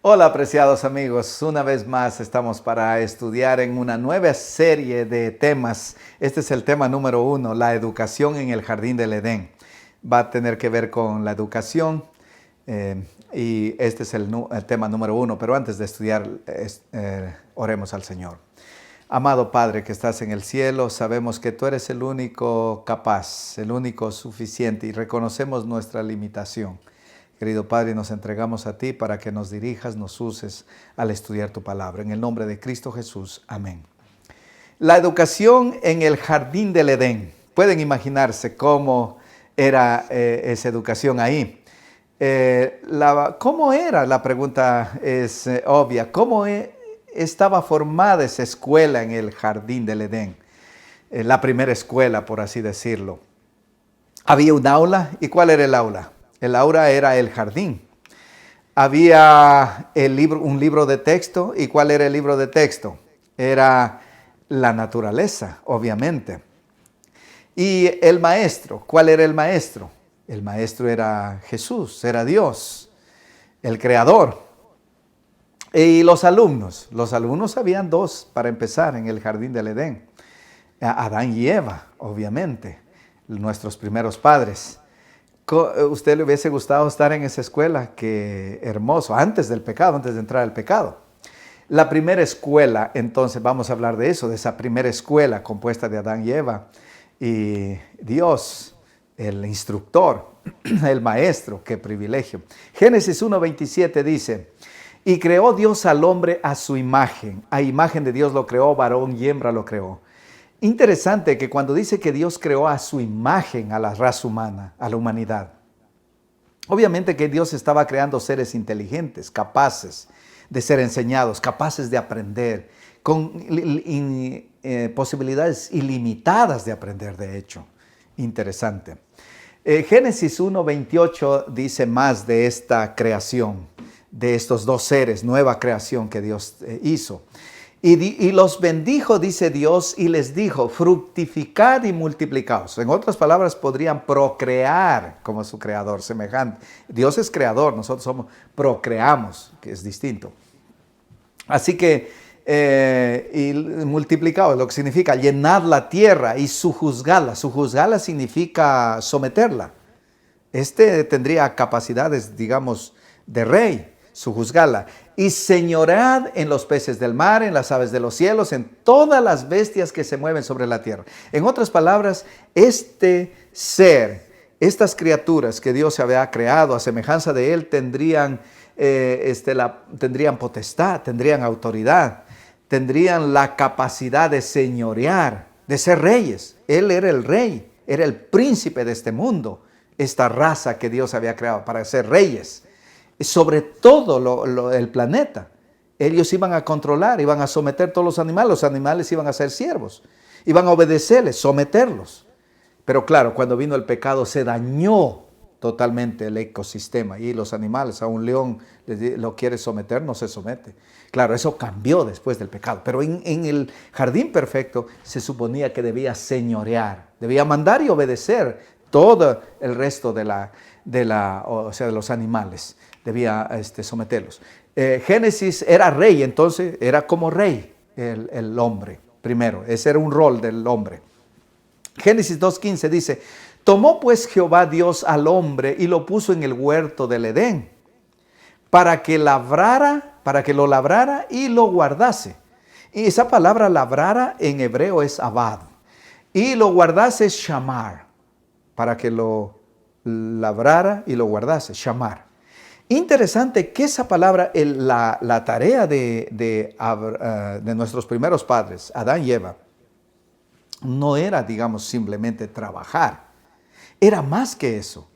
Hola, apreciados amigos. Una vez más estamos para estudiar en una nueva serie de temas. Este es el tema número 1, la educación en el Jardín del Edén. Va a tener que ver con la educación y este es el tema número 1. Pero antes de estudiar, oremos al Señor. Amado Padre que estás en el cielo, sabemos que tú eres el único capaz, el único suficiente y reconocemos nuestra limitación. Querido Padre, nos entregamos a ti para que nos dirijas, nos uses al estudiar tu palabra. En el nombre de Cristo Jesús. Amén. La educación en el Jardín del Edén. Pueden imaginarse cómo era esa educación ahí. ¿Cómo era? La pregunta es obvia. ¿Cómo estaba formada esa escuela en el Jardín del Edén? La primera escuela, por así decirlo. Había un aula. ¿Y cuál era el aula? El aula era el jardín. Había un libro de texto. ¿Y cuál era el libro de texto? Era la naturaleza, obviamente. Y el maestro, ¿cuál era el maestro? El maestro era Jesús, era Dios, el creador. Y los alumnos habían dos para empezar en el jardín del Edén. Adán y Eva, obviamente, nuestros primeros padres. ¿Usted le hubiese gustado estar en esa escuela? Qué hermoso, antes del pecado, antes de entrar al pecado. La primera escuela, entonces vamos a hablar de eso, de esa primera escuela compuesta de Adán y Eva. Y Dios, el instructor, el maestro, qué privilegio. Génesis 1:27 dice, y creó Dios al hombre a su imagen. A imagen de Dios lo creó, varón y hembra lo creó. Interesante que cuando dice que Dios creó a su imagen a la raza humana, a la humanidad, obviamente que Dios estaba creando seres inteligentes, capaces de ser enseñados, capaces de aprender, con posibilidades ilimitadas de aprender, de hecho. Interesante. Génesis 1:28 dice más de esta creación, de estos dos seres, nueva creación que Dios hizo. Y los bendijo, dice Dios, y les dijo, fructificad y multiplicaos. En otras palabras, podrían procrear como su creador, semejante. Dios es creador, nosotros procreamos, que es distinto. Así que, y multiplicaos, lo que significa llenar la tierra y sujuzgarla. Sujuzgarla significa someterla. Tendría capacidades, digamos, de rey. Sujuzgarla, y señorad en los peces del mar, en las aves de los cielos, en todas las bestias que se mueven sobre la tierra. En otras palabras, estas criaturas que Dios había creado a semejanza de Él, tendrían potestad, tendrían autoridad, tendrían la capacidad de señorear, de ser reyes. Él era el rey, era el príncipe de este mundo, esta raza que Dios había creado para ser reyes. Sobre todo el planeta. Ellos iban a controlar, iban a someter todos los animales iban a ser siervos, iban a obedecerles, someterlos. Pero claro, cuando vino el pecado se dañó totalmente el ecosistema y los animales, a un león lo quiere someter, no se somete. Claro, eso cambió después del pecado, pero en el jardín perfecto se suponía que debía señorear, debía mandar y obedecer todo el resto de los animales. Debía someterlos. Génesis era rey, entonces era como rey el hombre primero. Ese era un rol del hombre. Génesis 2:15 dice, tomó pues Jehová Dios al hombre y lo puso en el huerto del Edén para que lo labrara y lo guardase. Y esa palabra labrara en hebreo es abad. Y lo guardase es shamar, para que lo labrara y lo guardase, shamar. Interesante que esa palabra, la tarea de nuestros primeros padres, Adán y Eva, no era, digamos, simplemente trabajar. Era más que eso.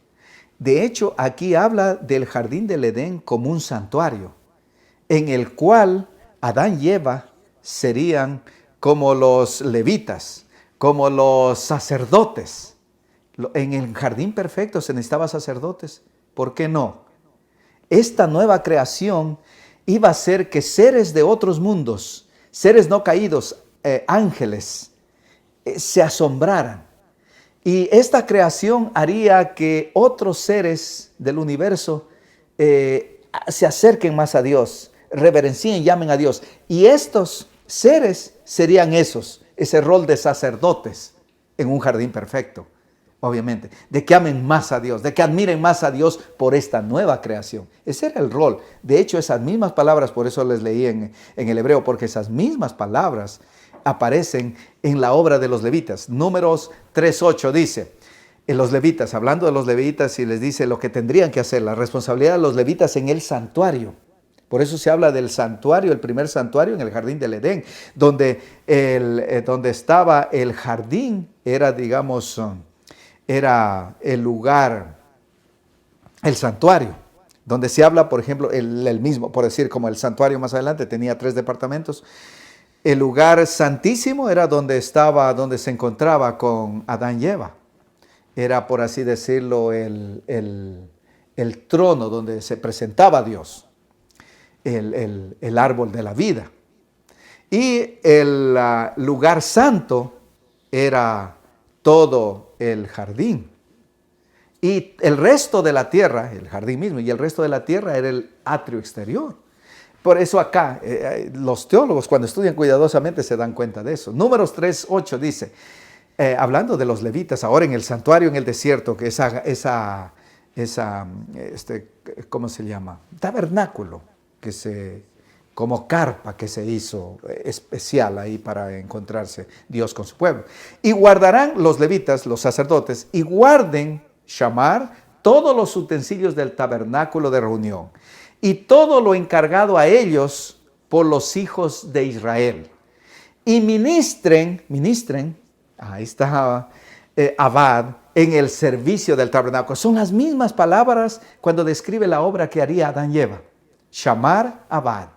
De hecho, aquí habla del jardín del Edén como un santuario, en el cual Adán y Eva serían como los levitas, como los sacerdotes. En el jardín perfecto se necesitaba sacerdotes. ¿Por qué no? Esta nueva creación iba a hacer que seres de otros mundos, seres no caídos, ángeles, se asombraran. Y esta creación haría que otros seres del universo se acerquen más a Dios, reverencien, llamen a Dios. Y estos seres serían ese rol de sacerdotes en un jardín perfecto, obviamente, de que amen más a Dios, de que admiren más a Dios por esta nueva creación. Ese era el rol. De hecho, esas mismas palabras, por eso les leí en el hebreo, porque esas mismas palabras aparecen en la obra de los levitas. Números 3:8 dice, en los levitas, hablando de los levitas, y les dice lo que tendrían que hacer, la responsabilidad de los levitas en el santuario. Por eso se habla del santuario, el primer santuario en el jardín del Edén, donde estaba el jardín, era, digamos, era el lugar, el santuario, donde se habla, por ejemplo, el mismo, por decir, como el santuario más adelante tenía 3 departamentos. El lugar santísimo era donde se encontraba con Adán y Eva. Era, por así decirlo, el trono donde se presentaba Dios, el árbol de la vida. Y el lugar santo era todo el jardín. Y el resto de la tierra, el jardín mismo, y el resto de la tierra era el atrio exterior. Por eso acá, los teólogos cuando estudian cuidadosamente se dan cuenta de eso. Números 3:8 dice, hablando de los levitas, ahora en el santuario en el desierto, que ¿cómo se llama? Tabernáculo, como carpa que se hizo especial ahí para encontrarse Dios con su pueblo. Y guardarán los levitas, los sacerdotes, y guarden, shamar, todos los utensilios del tabernáculo de reunión, y todo lo encargado a ellos por los hijos de Israel. Y ministren, ahí está Abad, en el servicio del tabernáculo. Son las mismas palabras cuando describe la obra que haría Adán y Eva. Shamar, Abad,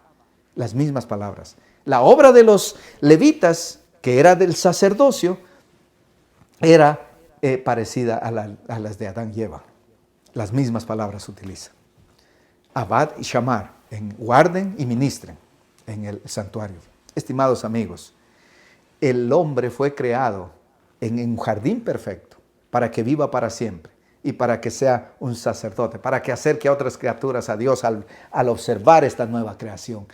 las mismas palabras. La obra de los levitas, que era del sacerdocio, era parecida a las de Adán y Eva. Las mismas palabras utiliza. Abad y Shamar, guarden y ministren en el santuario. Estimados amigos, el hombre fue creado en un jardín perfecto para que viva para siempre y para que sea un sacerdote, para que acerque a otras criaturas a Dios al observar esta nueva creación,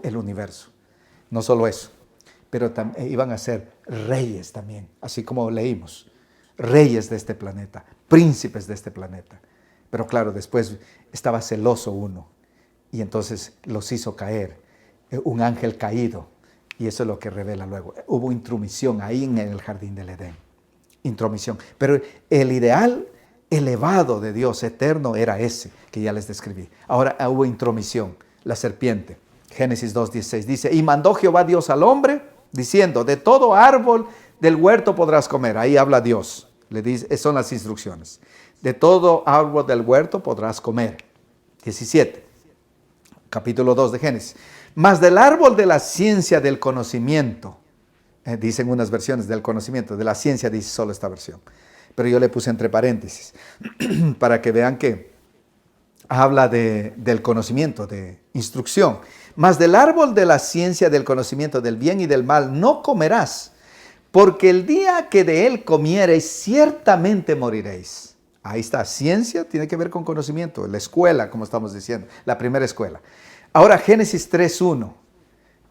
el universo. No solo eso, pero iban a ser reyes también, así como leímos, reyes de este planeta, príncipes de este planeta. Pero claro, después estaba celoso uno y entonces los hizo caer, un ángel caído. Y eso es lo que revela luego. Hubo intromisión ahí en el jardín del Edén. Intromisión. Pero el ideal elevado de Dios eterno era ese que ya les describí. Ahora hubo intromisión. La serpiente. Génesis 2:16 dice, y mandó Jehová Dios al hombre diciendo, de todo árbol del huerto podrás comer. Ahí habla Dios. Le dice, son las instrucciones. De todo árbol del huerto podrás comer. 17. Capítulo 2 de Génesis. Mas del árbol de la ciencia del conocimiento, dicen unas versiones del conocimiento, de la ciencia dice solo esta versión, pero yo le puse entre paréntesis, para que vean que habla del conocimiento, de instrucción. Mas del árbol de la ciencia del conocimiento del bien y del mal no comerás, porque el día que de él comiereis, ciertamente moriréis. Ahí está, ciencia tiene que ver con conocimiento, la escuela, como estamos diciendo, la primera escuela. Ahora Génesis 3:1,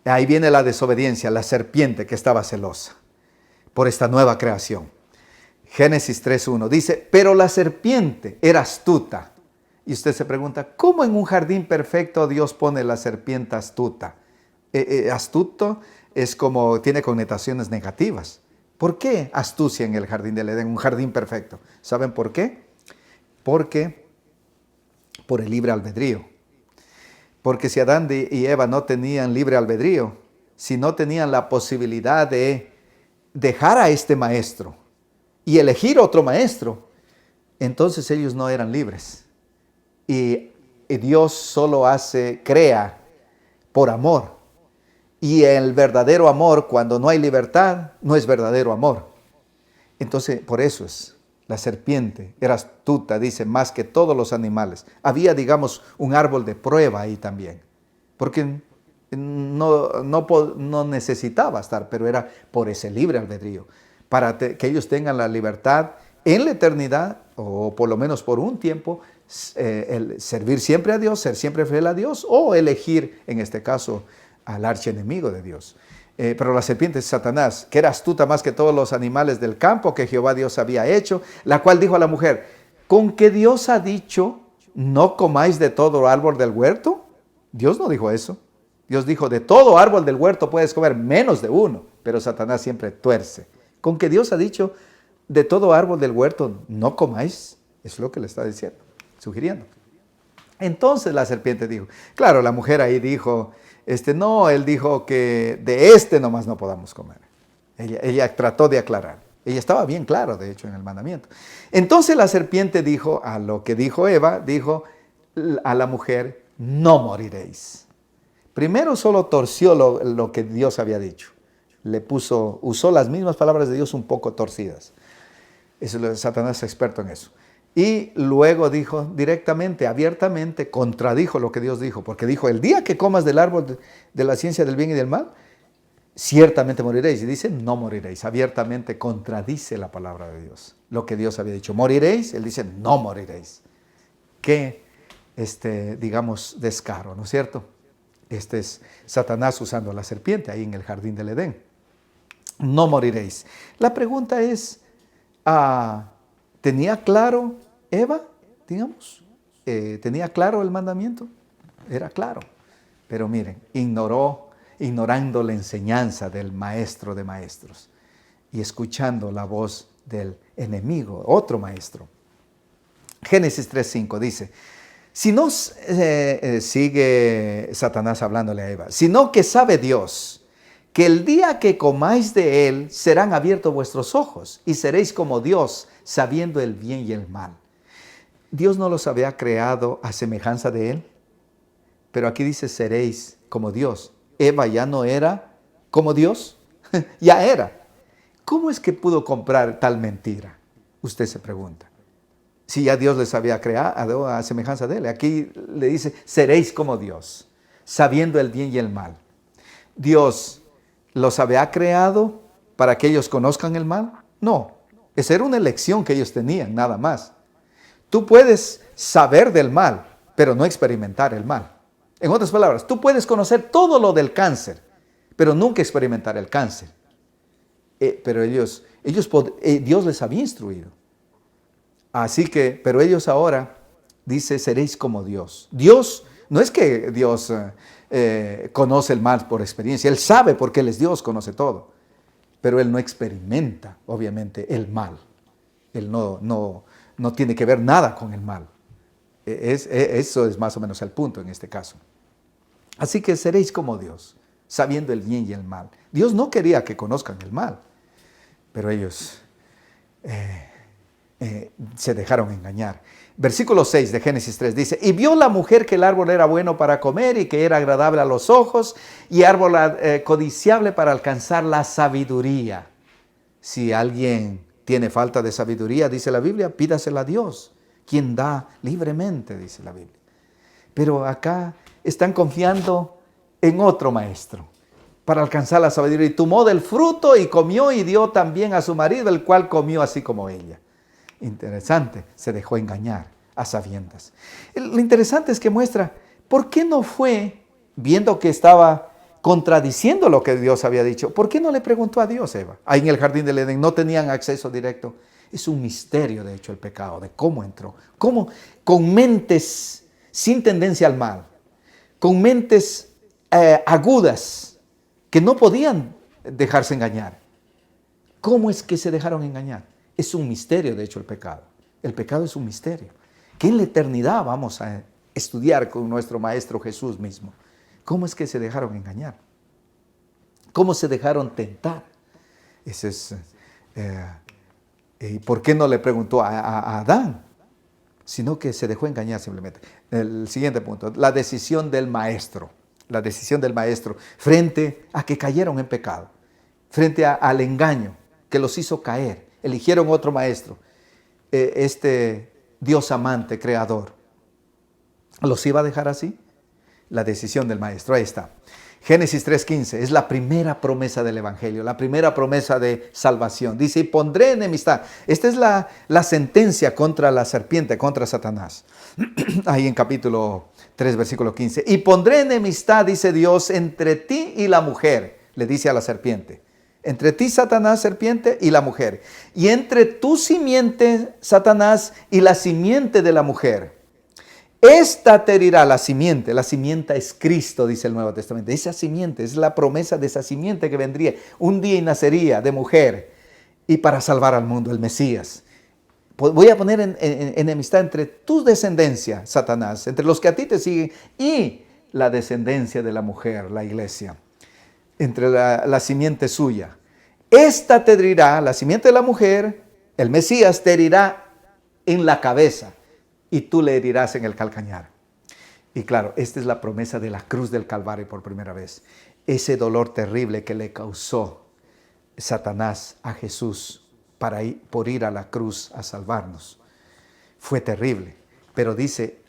ahí viene la desobediencia, la serpiente que estaba celosa por esta nueva creación. Génesis 3:1 dice, pero la serpiente era astuta. Y usted se pregunta, ¿cómo en un jardín perfecto Dios pone la serpiente astuta? Astuto es como, tiene connotaciones negativas. ¿Por qué astucia en el jardín del Edén, un jardín perfecto? ¿Saben por qué? Porque por el libre albedrío. Porque si Adán y Eva no tenían libre albedrío, si no tenían la posibilidad de dejar a este maestro y elegir otro maestro, entonces ellos no eran libres. Y Dios solo crea por amor. Y el verdadero amor, cuando no hay libertad, no es verdadero amor. Entonces, por eso es. La serpiente era astuta, dice, más que todos los animales. Había, digamos, un árbol de prueba ahí también. Porque no necesitaba estar, pero era por ese libre albedrío. Para que ellos tengan la libertad en la eternidad o por lo menos por un tiempo, el servir siempre a Dios, ser siempre fiel a Dios, o elegir, en este caso, al archienemigo de Dios. Pero la serpiente es Satanás, que era astuta más que todos los animales del campo que Jehová Dios había hecho, la cual dijo a la mujer, ¿con qué Dios ha dicho, no comáis de todo árbol del huerto? Dios no dijo eso. Dios dijo, de todo árbol del huerto puedes comer, menos de uno. Pero Satanás siempre tuerce. Con que Dios ha dicho, de todo árbol del huerto no comáis. Eso es lo que le está diciendo, sugiriendo. Entonces la serpiente dijo, claro, la mujer ahí dijo, no, él dijo que de nomás no podamos comer. Ella trató de aclarar. Ella estaba bien claro, de hecho, en el mandamiento. Entonces la serpiente dijo, a lo que dijo Eva, dijo a la mujer, no moriréis. Primero solo torció lo que Dios había dicho. Usó las mismas palabras de Dios un poco torcidas. Satanás es experto en eso. Y luego dijo directamente, abiertamente, contradijo lo que Dios dijo. Porque dijo, el día que comas del árbol de la ciencia del bien y del mal, ciertamente moriréis. Y dice, no moriréis. Abiertamente contradice la palabra de Dios. Lo que Dios había dicho, moriréis. Él dice, no moriréis. Qué, digamos, descaro, ¿no es cierto? Este es Satanás usando a la serpiente ahí en el jardín del Edén. No moriréis. La pregunta es, ¿tenía claro Eva, digamos? ¿Tenía claro el mandamiento? Era claro. Pero miren, ignorando la enseñanza del maestro de maestros y escuchando la voz del enemigo, otro maestro. Génesis 3:5 dice, si no, sigue Satanás hablándole a Eva, sino que sabe Dios que el día que comáis de él serán abiertos vuestros ojos y seréis como Dios, sabiendo el bien y el mal. Dios no los había creado a semejanza de él, pero aquí dice seréis como Dios. Eva ya no era como Dios, ya era. ¿Cómo es que pudo comprar tal mentira? Usted se pregunta. Si ya Dios les había creado a semejanza de él. Aquí le dice, seréis como Dios, sabiendo el bien y el mal. Dios los había creado para que ellos conozcan el mal. No, esa era una elección que ellos tenían, nada más. Tú puedes saber del mal, pero no experimentar el mal. En otras palabras, tú puedes conocer todo lo del cáncer, pero nunca experimentar el cáncer. Pero Dios les había instruido. Así que, pero ellos ahora, dice, seréis como Dios. Dios, no es que Dios conoce el mal por experiencia. Él sabe porque Él es Dios, conoce todo. Pero Él no experimenta, obviamente, el mal. Él no tiene que ver nada con el mal. Eso es más o menos el punto en este caso. Así que seréis como Dios, sabiendo el bien y el mal. Dios no quería que conozcan el mal, pero ellos se dejaron engañar. Versículo 6 de Génesis 3 dice, y vio la mujer que el árbol era bueno para comer y que era agradable a los ojos y árbol codiciable para alcanzar la sabiduría. Si alguien tiene falta de sabiduría, dice la Biblia, pídasela a Dios, quien da libremente, dice la Biblia. Pero acá están confiando en otro maestro para alcanzar la sabiduría. Y tomó del fruto y comió y dio también a su marido, el cual comió así como ella. Interesante, se dejó engañar a sabiendas. Lo interesante es que muestra, ¿por qué no fue, viendo que estaba contradiciendo lo que Dios había dicho, por qué no le preguntó a Dios, Eva? Ahí en el jardín del Edén no tenían acceso directo. Es un misterio, de hecho, el pecado, de cómo entró. Cómo con mentes sin tendencia al mal, con mentes agudas, que no podían dejarse engañar. ¿Cómo es que se dejaron engañar? Es un misterio, de hecho, el pecado. El pecado es un misterio que en la eternidad vamos a estudiar con nuestro Maestro Jesús mismo. ¿Cómo es que se dejaron engañar? ¿Cómo se dejaron tentar? Ese es, ¿y por qué no le preguntó a Adán? Sino que se dejó engañar simplemente. El siguiente punto, la decisión del Maestro. La decisión del Maestro frente a que cayeron en pecado, frente al engaño que los hizo caer. Eligieron otro maestro, este Dios amante, creador. ¿Los iba a dejar así? La decisión del maestro, ahí está. Génesis 3:15 es la primera promesa del Evangelio, la primera promesa de salvación. Dice, y pondré enemistad. Esta es la sentencia contra la serpiente, contra Satanás. Ahí en capítulo 3, versículo 15. Y pondré enemistad, dice Dios, entre ti y la mujer, le dice a la serpiente. Entre ti, Satanás, serpiente, y la mujer. Y entre tu simiente, Satanás, y la simiente de la mujer. Esta te herirá, la simiente es Cristo, dice el Nuevo Testamento. Esa simiente es la promesa de esa simiente que vendría un día y nacería de mujer y para salvar al mundo, el Mesías. Voy a poner enemistad entre tu descendencia, Satanás, entre los que a ti te siguen y la descendencia de la mujer, la iglesia, entre la simiente suya. Esta te herirá, la simiente de la mujer, el Mesías te herirá en la cabeza y tú le herirás en el calcañar. Y claro, esta es la promesa de la cruz del Calvario por primera vez. Ese dolor terrible que le causó Satanás a Jesús por ir a la cruz a salvarnos. Fue terrible. Pero dice,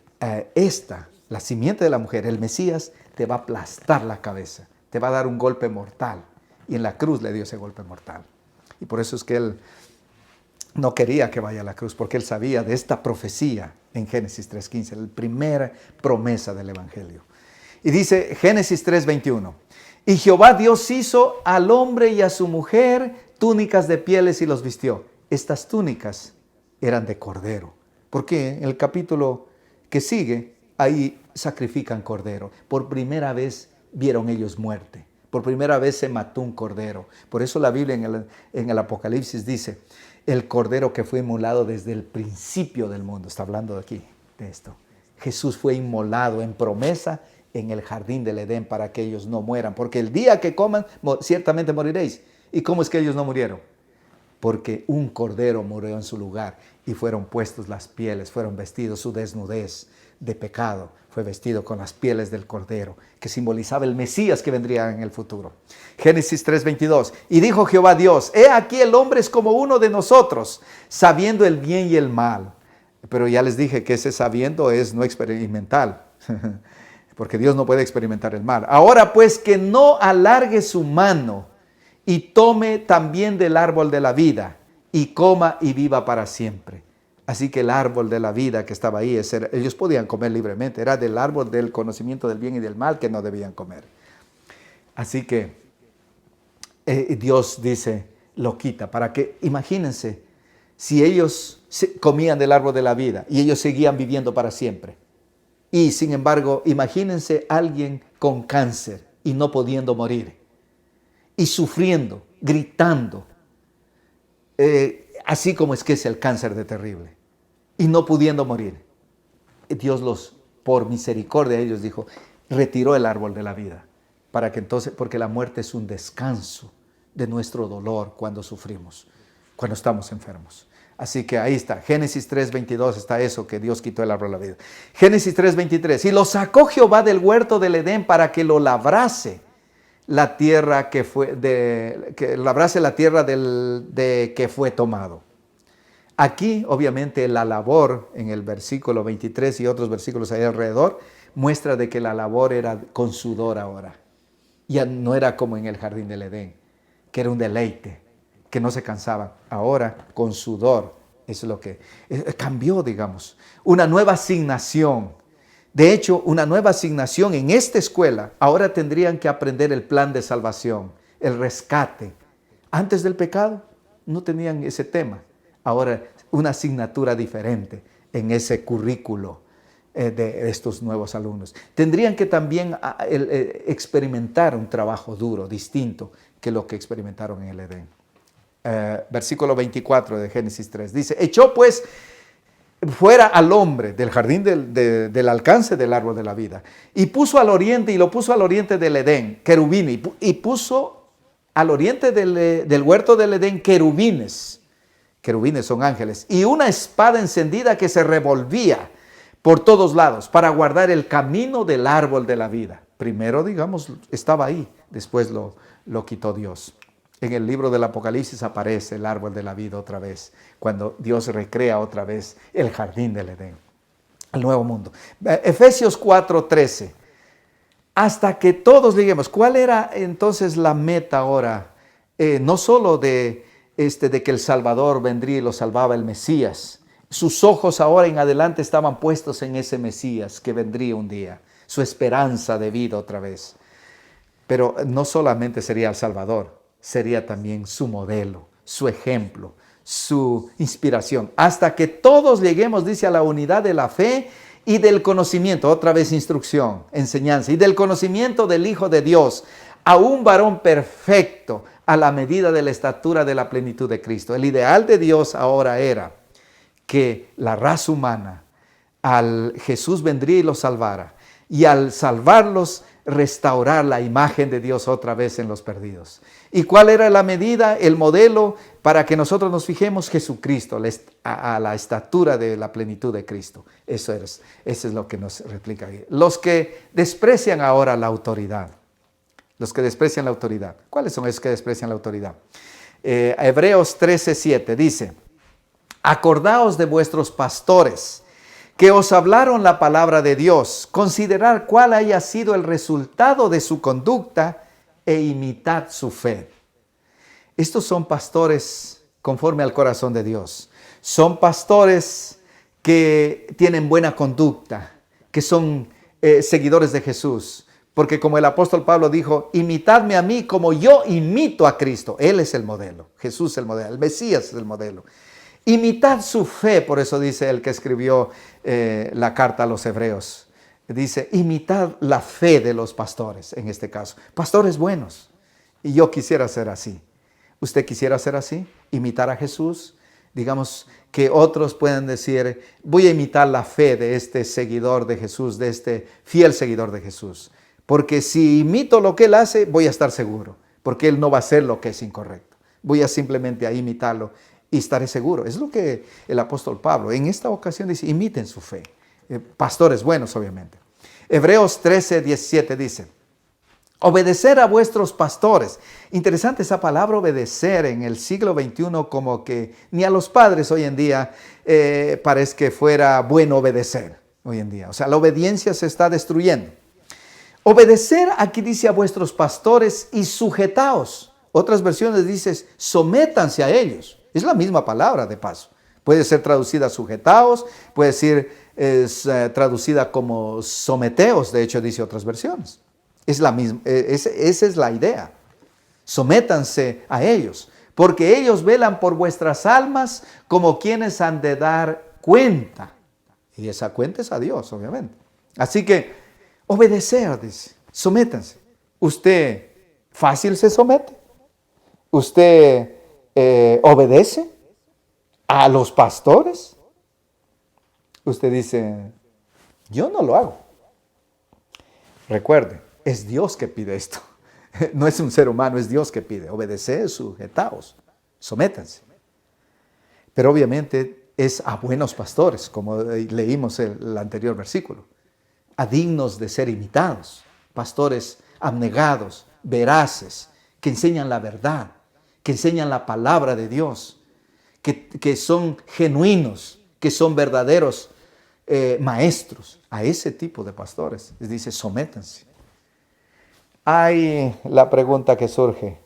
la simiente de la mujer, el Mesías, te va a aplastar la cabeza. Te va a dar un golpe mortal. Y en la cruz le dio ese golpe mortal. Y por eso es que él no quería que vaya a la cruz, porque él sabía de esta profecía en Génesis 3:15, la primera promesa del Evangelio. Y dice Génesis 3:21, y Jehová Dios hizo al hombre y a su mujer túnicas de pieles y los vistió. Estas túnicas eran de cordero, porque en el capítulo que sigue, ahí sacrifican cordero. Por primera vez vieron ellos muerte. Por primera vez se mató un cordero. Por eso la Biblia en el Apocalipsis dice, el cordero que fue inmolado desde el principio del mundo. Está hablando de aquí, de esto. Jesús fue inmolado en promesa en el jardín del Edén para que ellos no mueran. Porque el día que coman, ciertamente moriréis. ¿Y cómo es que ellos no murieron? Porque un cordero murió en su lugar y fueron puestos las pieles, fueron vestidos, su desnudez de pecado fue vestido con las pieles del cordero, que simbolizaba el Mesías que vendría en el futuro. Génesis 3:22, y dijo Jehová Dios, he aquí el hombre es como uno de nosotros, sabiendo el bien y el mal. Pero ya les dije que ese sabiendo es no experimental, porque Dios no puede experimentar el mal. Ahora pues que no alargue su mano y tome también del árbol de la vida y coma y viva para siempre. Así que el árbol de la vida que estaba ahí, ellos podían comer libremente, era del árbol del conocimiento del bien y del mal que no debían comer. Así que Dios dice, lo quita, para que, imagínense, si ellos comían del árbol de la vida y ellos seguían viviendo para siempre. Y sin embargo, imagínense alguien con cáncer y no pudiendo morir. Y sufriendo, gritando, así como es que es el cáncer de terrible. Y no pudiendo morir. Dios por misericordia de ellos dijo, retiró el árbol de la vida. Para que entonces, porque la muerte es un descanso de nuestro dolor cuando sufrimos, cuando estamos enfermos. Así que ahí está, Génesis 3:22 está eso, que Dios quitó el árbol de la vida. Génesis 3:23, y lo sacó Jehová del huerto del Edén para que lo labrase la tierra que fue tomado. Aquí, obviamente, la labor en el versículo 23 y otros versículos ahí alrededor muestra de que la labor era con sudor ahora. Ya no era como en el jardín del Edén, que era un deleite, que no se cansaban. Ahora, con sudor, es lo que cambió, digamos. Una nueva asignación. De hecho, una nueva asignación en esta escuela. Ahora tendrían que aprender el plan de salvación, el rescate. Antes del pecado no tenían ese tema. Ahora una asignatura diferente en ese currículo de estos nuevos alumnos. Tendrían que también experimentar un trabajo duro, distinto que lo que experimentaron en el Edén. Versículo 24 de Génesis 3 dice, echó pues fuera al hombre del jardín del alcance del árbol de la vida y puso al oriente, y lo puso al oriente del Edén, querubines, y puso al oriente del huerto del Edén querubines. Querubines son ángeles, y una espada encendida que se revolvía por todos lados para guardar el camino del árbol de la vida. Primero, digamos, estaba ahí, después lo quitó Dios. En el libro del Apocalipsis aparece el árbol de la vida otra vez, cuando Dios recrea otra vez el jardín del Edén, el nuevo mundo. Efesios 4:13. hasta que todos lleguemos. ¿Cuál era entonces la meta ahora? No solo de que el Salvador vendría y lo salvaba el Mesías. Sus ojos ahora en adelante estaban puestos en ese Mesías que vendría un día. Su esperanza de vida otra vez. Pero no solamente sería el Salvador, sería también su modelo, su ejemplo, su inspiración. Hasta que todos lleguemos, dice, a la unidad de la fe y del conocimiento, otra vez instrucción, enseñanza, y del conocimiento del Hijo de Dios, a un varón perfecto, a la medida de la estatura de la plenitud de Cristo. El ideal de Dios ahora era que la raza humana, al Jesús vendría y los salvara, y al salvarlos, restaurar la imagen de Dios otra vez en los perdidos. ¿Y cuál era la medida, el modelo para que nosotros nos fijemos? Jesucristo, a la estatura de la plenitud de Cristo. Eso es lo que nos replica aquí. Los que desprecian ahora la autoridad. Los que desprecian la autoridad. ¿Cuáles son esos que desprecian la autoridad? Hebreos 13:7 dice: acordaos de vuestros pastores, que os hablaron la palabra de Dios, considerad cuál haya sido el resultado de su conducta e imitad su fe. Estos son pastores conforme al corazón de Dios. Son pastores que tienen buena conducta, que son seguidores de Jesús. Porque como el apóstol Pablo dijo, imitadme a mí como yo imito a Cristo. Él es el modelo, Jesús es el modelo, el Mesías es el modelo. Imitad su fe, por eso dice el que escribió la carta a los Hebreos. Dice, imitad la fe de los pastores, en este caso. Pastores buenos. Y yo quisiera ser así. ¿Usted quisiera ser así? Imitar a Jesús. Digamos que otros puedan decir, voy a imitar la fe de este seguidor de Jesús, de este fiel seguidor de Jesús. Porque si imito lo que él hace, voy a estar seguro. Porque él no va a hacer lo que es incorrecto. Voy a simplemente a imitarlo y estaré seguro. Es lo que el apóstol Pablo en esta ocasión dice, imiten su fe. Pastores buenos, obviamente. Hebreos 13:17 dice, obedecer a vuestros pastores. Interesante esa palabra obedecer en el siglo XXI, como que ni a los padres hoy en día parece que fuera bueno obedecer hoy en día. O sea, la obediencia se está destruyendo. Obedecer, aquí dice, a vuestros pastores y sujetaos. Otras versiones dicen, sométanse a ellos. Es la misma palabra de paso. Puede ser traducida sujetaos, puede ser traducida como someteos, de hecho dice otras versiones. Es la misma, esa es la idea. Sométanse a ellos, porque ellos velan por vuestras almas como quienes han de dar cuenta. Y esa cuenta es a Dios, obviamente. Así que obedecer, dice, sométanse. ¿Usted fácil se somete? ¿Usted obedece a los pastores? Usted dice, yo no lo hago. Recuerde, es Dios que pide esto. No es un ser humano, es Dios que pide. Obedeced, sujetaos, sométanse. Pero obviamente es a buenos pastores, como leímos el anterior versículo. A dignos de ser imitados. Pastores abnegados, veraces, que enseñan la verdad, que enseñan la palabra de Dios, que son genuinos, que son verdaderos maestros. A ese tipo de pastores les dice, sométanse. Hay la pregunta que surge,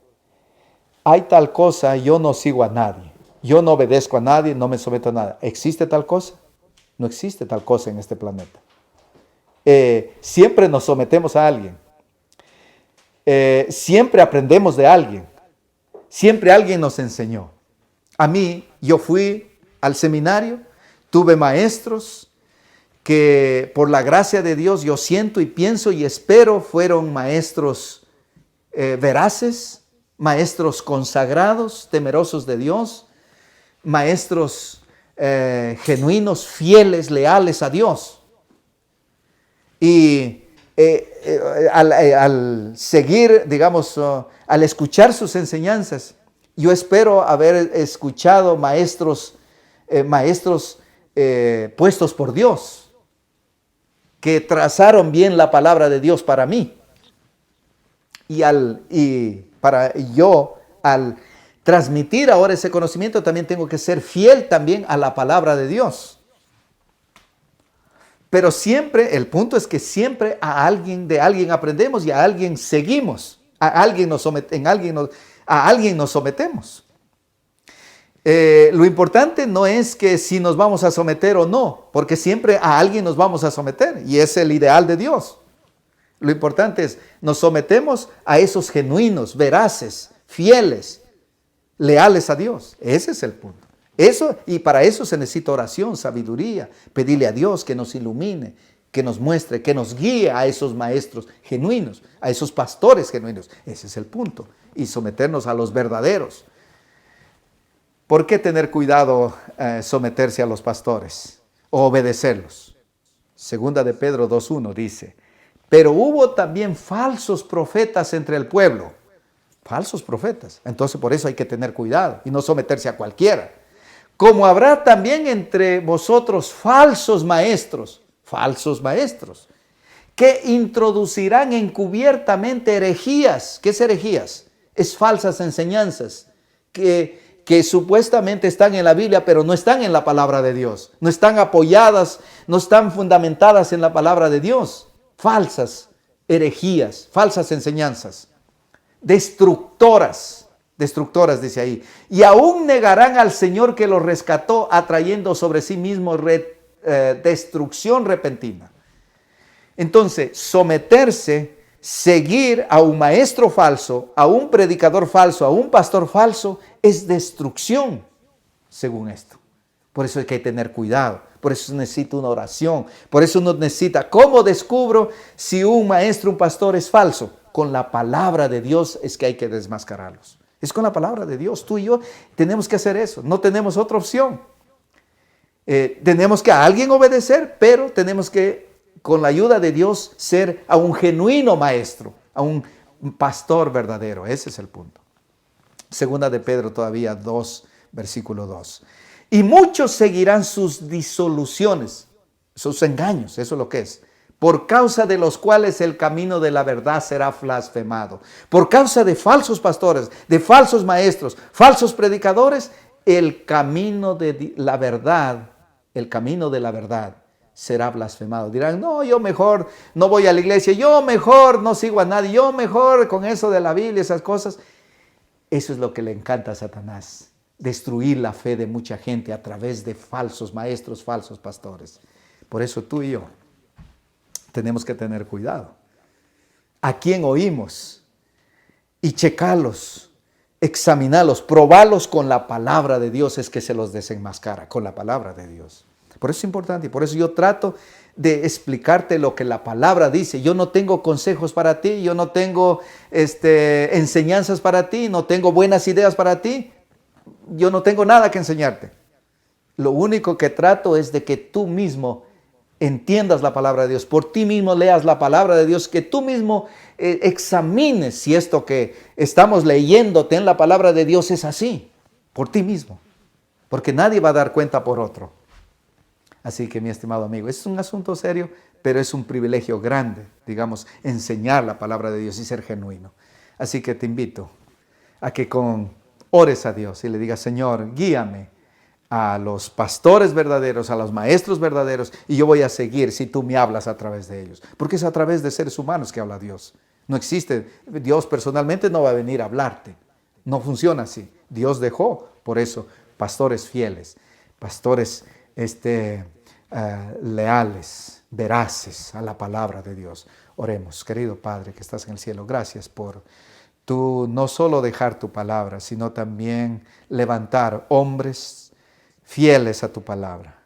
hay tal cosa, yo no sigo a nadie, yo no obedezco a nadie, no me someto a nada. ¿Existe tal cosa? No existe tal cosa en este planeta. Siempre nos sometemos a alguien. Siempre aprendemos de alguien. Siempre alguien nos enseñó. A mí, yo fui al seminario, tuve maestros que por la gracia de Dios yo siento y pienso y espero fueron maestros veraces, maestros consagrados, temerosos de Dios, maestros genuinos, fieles, leales a Dios. Y al seguir, digamos, al escuchar sus enseñanzas, yo espero haber escuchado maestros puestos por Dios, que trazaron bien la palabra de Dios para mí. Y para yo, al transmitir ahora ese conocimiento, también tengo que ser fiel también a la palabra de Dios. Pero siempre, el punto es que siempre de alguien aprendemos y a alguien seguimos. A alguien nos sometemos. Lo importante no es que si nos vamos a someter o no, porque siempre a alguien nos vamos a someter y es el ideal de Dios. Lo importante es, nos sometemos a esos genuinos, veraces, fieles, leales a Dios. Ese es el punto. Y para eso se necesita oración, sabiduría, pedirle a Dios que nos ilumine, que nos muestre, que nos guíe a esos maestros genuinos, a esos pastores genuinos. Ese es el punto. Y someternos a los verdaderos. ¿Por qué tener cuidado someterse a los pastores o obedecerlos? Segunda de Pedro 2:1 dice, pero hubo también falsos profetas entre el pueblo. Falsos profetas. Entonces por eso hay que tener cuidado y no someterse a cualquiera. Como habrá también entre vosotros falsos maestros, que introducirán encubiertamente herejías. ¿Qué es herejías? Es falsas enseñanzas que supuestamente están en la Biblia, pero no están en la palabra de Dios. No están apoyadas, no están fundamentadas en la palabra de Dios. Falsas herejías, falsas enseñanzas. Destructoras dice ahí. Y aún negarán al Señor que los rescató, atrayendo sobre sí mismos destrucción repentina. Entonces, someterse, seguir a un maestro falso, a un predicador falso, a un pastor falso, es destrucción, según esto. Por eso hay que tener cuidado. Por eso necesita una oración. Por eso uno necesita, ¿cómo descubro si un maestro, un pastor es falso? Con la palabra de Dios es que hay que desmascararlos. Es con la palabra de Dios. Tú y yo tenemos que hacer eso. No tenemos otra opción. Tenemos que a alguien obedecer, pero tenemos que, con la ayuda de Dios, ser a un genuino maestro, a un pastor verdadero. Ese es el punto. Segunda de Pedro todavía 2, versículo 2. Y muchos seguirán sus disoluciones, sus engaños, eso es lo que es. Por causa de los cuales el camino de la verdad será blasfemado. Por causa de falsos pastores, de falsos maestros, falsos predicadores, el camino de la verdad será blasfemado. Dirán, no, yo mejor no voy a la iglesia, yo mejor no sigo a nadie, yo mejor con eso de la Biblia, esas cosas. Eso es lo que le encanta a Satanás, destruir la fe de mucha gente a través de falsos maestros, falsos pastores. Por eso tú y yo tenemos que tener cuidado. ¿A quién oímos? Y checarlos, examinarlos, probarlos con la palabra de Dios, es que se los desenmascara, con la palabra de Dios. Por eso es importante y por eso yo trato de explicarte lo que la palabra dice. Yo no tengo consejos para ti, yo no tengo enseñanzas para ti, no tengo buenas ideas para ti, yo no tengo nada que enseñarte. Lo único que trato es de que tú mismo entiendas la palabra de Dios, por ti mismo leas la palabra de Dios, que tú mismo examines si esto que estamos leyéndote en la palabra de Dios es así, por ti mismo, porque nadie va a dar cuenta por otro. Así que, mi estimado amigo, es un asunto serio, pero es un privilegio grande, digamos, enseñar la palabra de Dios y ser genuino. Así que te invito a que ores a Dios y le digas, Señor, guíame a los pastores verdaderos, a los maestros verdaderos, y yo voy a seguir si tú me hablas a través de ellos. Porque es a través de seres humanos que habla Dios. No existe, Dios personalmente no va a venir a hablarte. No funciona así. Dios dejó, por eso, pastores fieles, pastores leales, veraces a la palabra de Dios. Oremos, querido Padre que estás en el cielo, gracias por tú no solo dejar tu palabra, sino también levantar hombres fieles a tu palabra,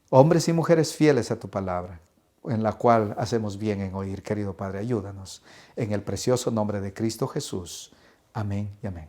hombres y mujeres fieles a tu palabra, en la cual hacemos bien en oír. Querido Padre, ayúdanos en el precioso nombre de Cristo Jesús. Amén y amén.